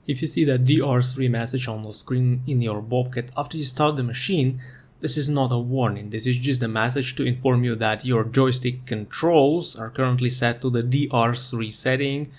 If you see that DR-3 message on the screen in your Bobcat after you start the machine, this is not a warning. This is just a message to inform you that your joystick controls are currently set to the DR-3 setting,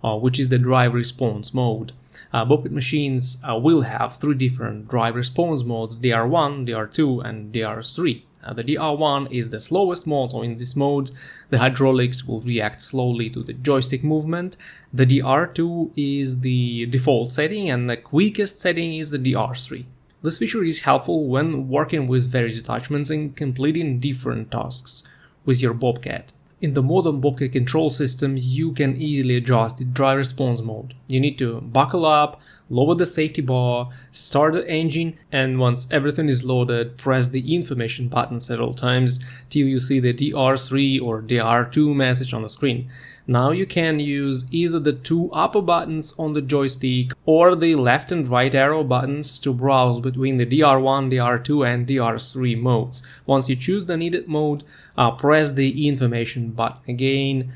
which is the drive response mode. Bobcat machines will have three different drive response modes: DR1, DR2 and DR3. The DR1 is the slowest mode, so in this mode the hydraulics will react slowly to the joystick movement. The DR2 is the default setting and the quickest setting is the DR3. This feature is helpful when working with various attachments and completing different tasks with your Bobcat. In the modern Bobcat control system, you can easily adjust the drive response mode. You need to buckle up, lower the safety bar, start the engine, and once everything is loaded, press the information button several times till you see the DR3 or DR2 message on the screen. Now you can use either the two upper buttons on the joystick or the left and right arrow buttons to browse between the DR1, DR2 and DR3 modes. Once you choose the needed mode, press the information button again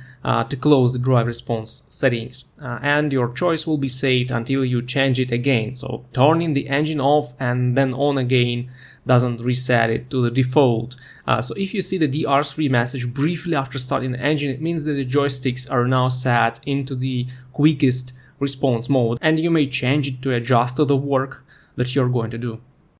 to close the drive response settings, and your choice will be saved until you change it again. So turning the engine off and then on again doesn't reset it to the default. So if you see the DR3 message briefly after starting the engine, it means that the joysticks are now set into the quickest response mode, and you may change it to adjust to the work that you're going to do.